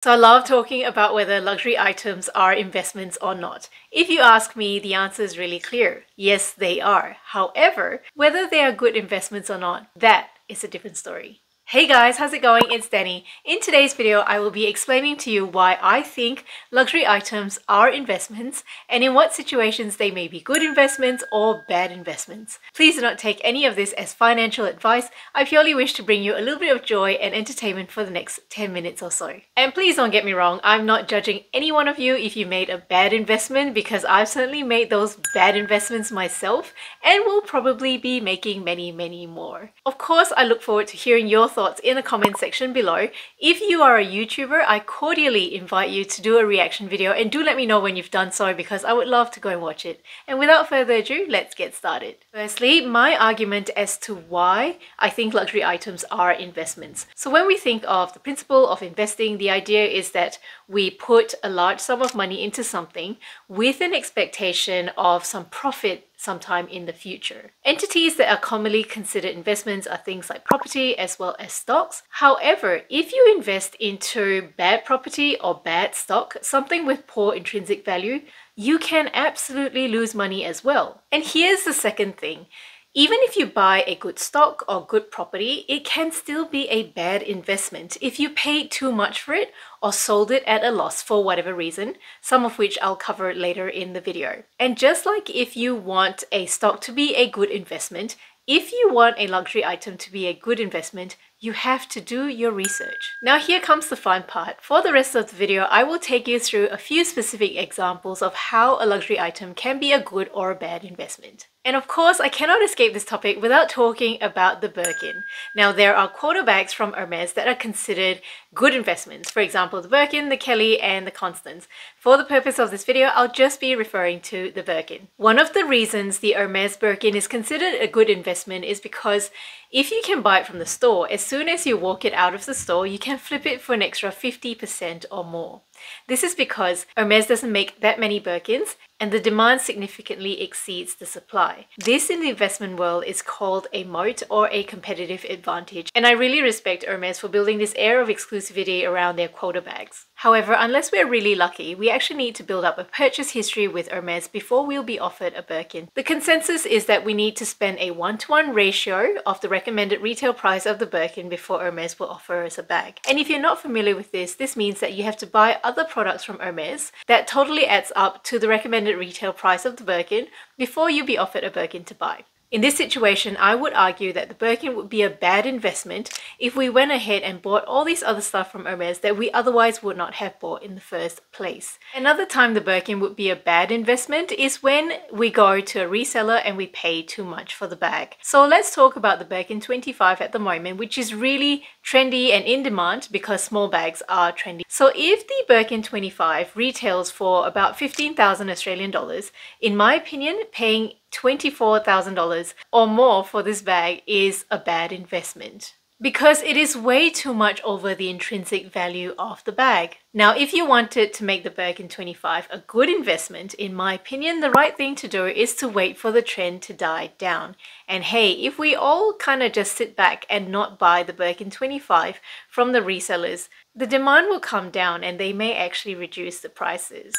So I love talking about whether luxury items are investments or not. If you ask me, the answer is really clear. Yes, they are. However, whether they are good investments or not, that is a different story. Hey guys, how's it going? It's Dani. In today's video, I will be explaining to you why I think luxury items are investments and in what situations they may be good investments or bad investments. Please do not take any of this as financial advice. I purely wish to bring you a little bit of joy and entertainment for the next 10 minutes or so. And please don't get me wrong, I'm not judging any one of you if you made a bad investment, because I've certainly made those bad investments myself and will probably be making many more. Of course, I look forward to hearing your thoughts in the comment section below. If you are a YouTuber, I cordially invite you to do a reaction video, and do let me know when you've done so, because I would love to go and watch it. And without further ado, let's get started. Firstly, my argument as to why I think luxury items are investments. So when we think of the principle of investing, the idea is that we put a large sum of money into something with an expectation of some profit sometime in the future. Entities that are commonly considered investments are things like property as well as stocks. However, if you invest into bad property or bad stock, something with poor intrinsic value, you can absolutely lose money as well. And here's the second thing. Even if you buy a good stock or good property, it can still be a bad investment if you paid too much for it or sold it at a loss for whatever reason, some of which I'll cover later in the video. And just like if you want a stock to be a good investment, if you want a luxury item to be a good investment, you have to do your research. Now here comes the fun part. For the rest of the video, I will take you through a few specific examples of how a luxury item can be a good or a bad investment. And of course, I cannot escape this topic without talking about the Birkin. Now, there are quarter bags from Hermes that are considered good investments. For example, the Birkin, the Kelly, and the Constance. For the purpose of this video, I'll just be referring to the Birkin. One of the reasons the Hermes Birkin is considered a good investment is because if you can buy it from the store, as soon as you walk it out of the store, you can flip it for an extra 50% or more. This is because Hermes doesn't make that many Birkins and the demand significantly exceeds the supply. This in the investment world is called a moat or a competitive advantage, and I really respect Hermes for building this air of exclusivity around their quota bags. However, unless we're really lucky, we actually need to build up a purchase history with Hermes before we'll be offered a Birkin. The consensus is that we need to spend a 1-to-1 ratio of the recommended retail price of the Birkin before Hermes will offer us a bag. And if you're not familiar with this, this means that you have to buy other products from Hermes that totally adds up to the recommended retail price of the Birkin before you be offered a Birkin to buy. In this situation, I would argue that the Birkin would be a bad investment if we went ahead and bought all this other stuff from Hermes that we otherwise would not have bought in the first place. Another time the Birkin would be a bad investment is when we go to a reseller and we pay too much for the bag. So let's talk about the Birkin 25 at the moment, which is really trendy and in demand because small bags are trendy. So if the Birkin 25 retails for about 15,000 Australian dollars, in my opinion, paying $24,000 or more for this bag is a bad investment because it is way too much over the intrinsic value of the bag. Now, if you wanted to make the Birkin 25 a good investment, in my opinion, the right thing to do is to wait for the trend to die down. And hey, if we all kind of just sit back and not buy the Birkin 25 from the resellers, the demand will come down and they may actually reduce the prices.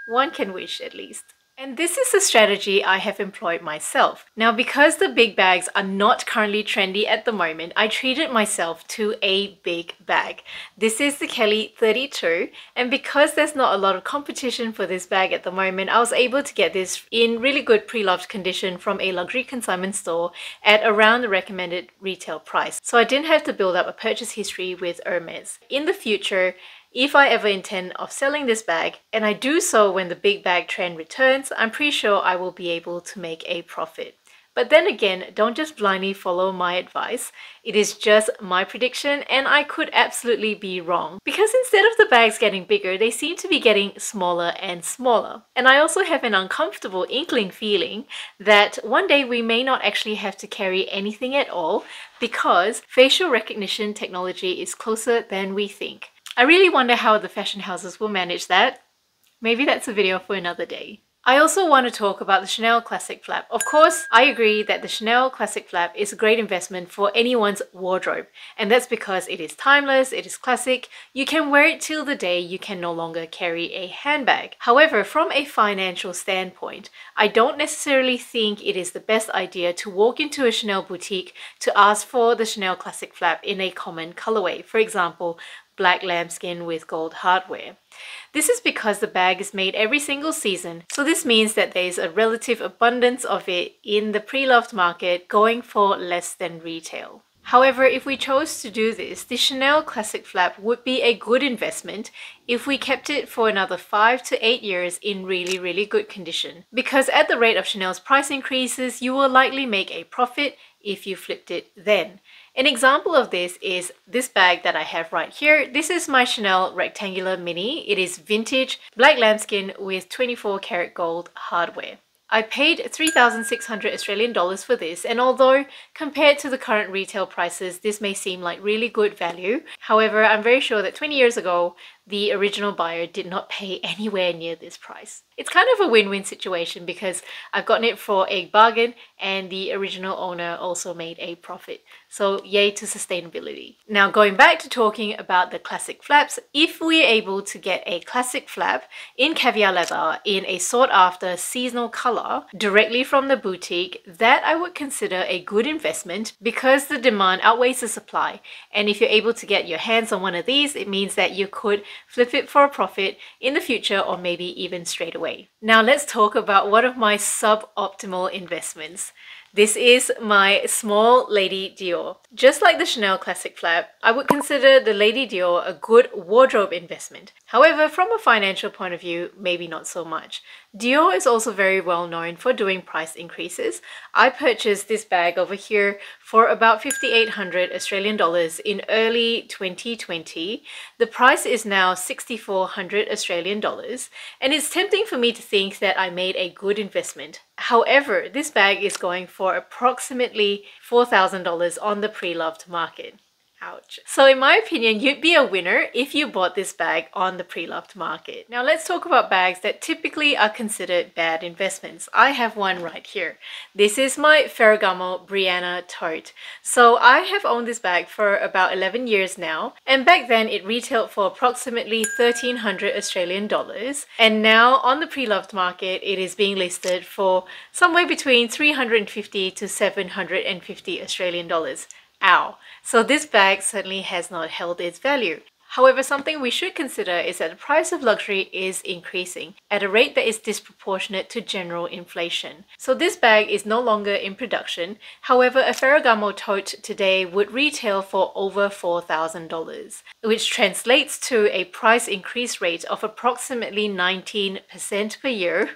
One can wish, at least. And this is a strategy I have employed myself. Now, because the big bags are not currently trendy at the moment, I treated myself to a big bag. This is the Kelly 32, and because there's not a lot of competition for this bag at the moment, I was able to get this in really good pre-loved condition from a luxury consignment store at around the recommended retail price. So I didn't have to build up a purchase history with Hermes. In the future, if I ever intend of selling this bag, and I do so when the big bag trend returns, I'm pretty sure I will be able to make a profit. But then again, don't just blindly follow my advice. It is just my prediction and I could absolutely be wrong. Because instead of the bags getting bigger, they seem to be getting smaller and smaller. And I also have an uncomfortable inkling feeling that one day we may not actually have to carry anything at all because facial recognition technology is closer than we think. I really wonder how the fashion houses will manage that. Maybe that's a video for another day. I also want to talk about the Chanel Classic Flap. Of course, I agree that the Chanel Classic Flap is a great investment for anyone's wardrobe, and that's because it is timeless, it is classic, you can wear it till the day you can no longer carry a handbag. However, from a financial standpoint, I don't necessarily think it is the best idea to walk into a Chanel boutique to ask for the Chanel Classic Flap in a common colorway. For example, black lambskin with gold hardware. This is because the bag is made every single season, so this means that there is a relative abundance of it in the pre-loved market, going for less than retail. However, if we chose to do this, the Chanel Classic Flap would be a good investment if we kept it for another 5 to 8 years in really good condition. Because at the rate of Chanel's price increases, you will likely make a profit if you flipped it then. An example of this is this bag that I have right here. This is my Chanel Rectangular Mini. It is vintage, black lambskin with 24 karat gold hardware. I paid 3,600 Australian dollars for this, and although compared to the current retail prices, this may seem like really good value. However, I'm very sure that 20 years ago, the original buyer did not pay anywhere near this price. It's kind of a win-win situation because I've gotten it for a bargain and the original owner also made a profit. So yay to sustainability. Now going back to talking about the classic flaps, if we're able to get a classic flap in caviar leather in a sought after seasonal color directly from the boutique, that I would consider a good investment because the demand outweighs the supply. And if you're able to get your hands on one of these, it means that you could flip it for a profit in the future or maybe even straight away. Now let's talk about one of my suboptimal investments. This is my small Lady Dior. Just like the Chanel Classic Flap, I would consider the Lady Dior a good wardrobe investment. However, from a financial point of view, maybe not so much. Dior is also very well known for doing price increases. I purchased this bag over here for about 5,800 Australian dollars in early 2020. The price is now 6,400 Australian dollars, and it's tempting for me to think that I made a good investment. However, this bag is going for approximately $4,000 on the pre-loved market. Ouch. So in my opinion, you'd be a winner if you bought this bag on the pre-loved market. Now let's talk about bags that typically are considered bad investments. I have one right here. This is my Ferragamo Brianna tote. So I have owned this bag for about 11 years now, and back then it retailed for approximately 1,300 Australian dollars, and now on the pre-loved market it is being listed for somewhere between 350 to 750 Australian dollars. Ow. So this bag certainly has not held its value. However, something we should consider is that the price of luxury is increasing at a rate that is disproportionate to general inflation. So this bag is no longer in production. However, a Ferragamo tote today would retail for over $4,000, which translates to a price increase rate of approximately 19% per year.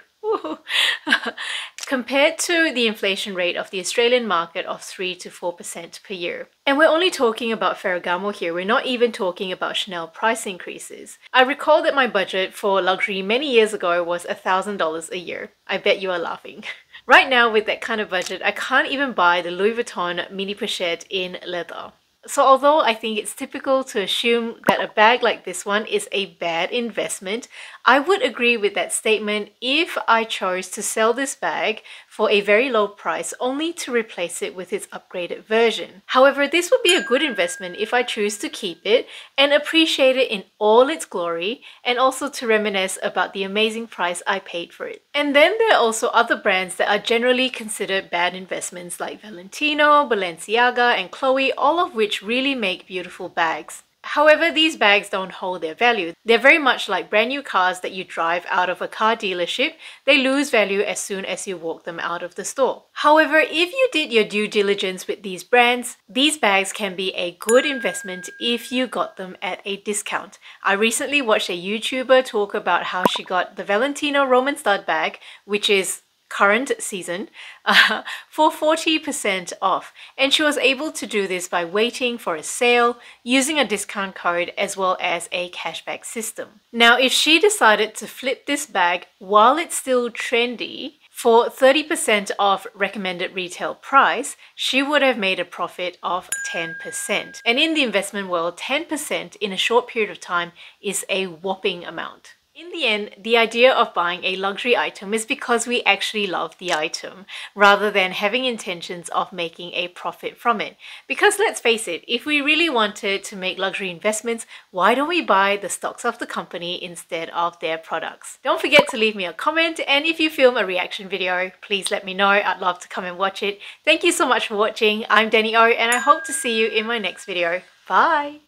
Compared to the inflation rate of the Australian market of 3 to 4% per year. And we're only talking about Ferragamo here, we're not even talking about Chanel price increases. I recall that my budget for luxury many years ago was $1,000 a year. I bet you are laughing. Right now, with that kind of budget, I can't even buy the Louis Vuitton mini pochette in leather. So although I think it's typical to assume that a bag like this one is a bad investment, I would agree with that statement if I chose to sell this bag for a very low price only to replace it with its upgraded version. However, this would be a good investment if I choose to keep it and appreciate it in all its glory, and also to reminisce about the amazing price I paid for it. And then there are also other brands that are generally considered bad investments like Valentino, Balenciaga and Chloe, all of which really make beautiful bags. However, these bags don't hold their value. They're very much like brand new cars that you drive out of a car dealership. They lose value as soon as you walk them out of the store. However, if you did your due diligence with these brands, these bags can be a good investment if you got them at a discount. I recently watched a YouTuber talk about how she got the Valentino Roman stud bag, which is current season, for 40% off, and she was able to do this by waiting for a sale, using a discount code as well as a cashback system. Now if she decided to flip this bag while it's still trendy for 30% off recommended retail price, she would have made a profit of 10%. And in the investment world, 10% in a short period of time is a whopping amount. In the end, the idea of buying a luxury item is because we actually love the item, rather than having intentions of making a profit from it. Because let's face it, if we really wanted to make luxury investments, why don't we buy the stocks of the company instead of their products? Don't forget to leave me a comment, and if you film a reaction video, please let me know. I'd love to come and watch it. Thank you so much for watching. I'm Dani O, and I hope to see you in my next video. Bye!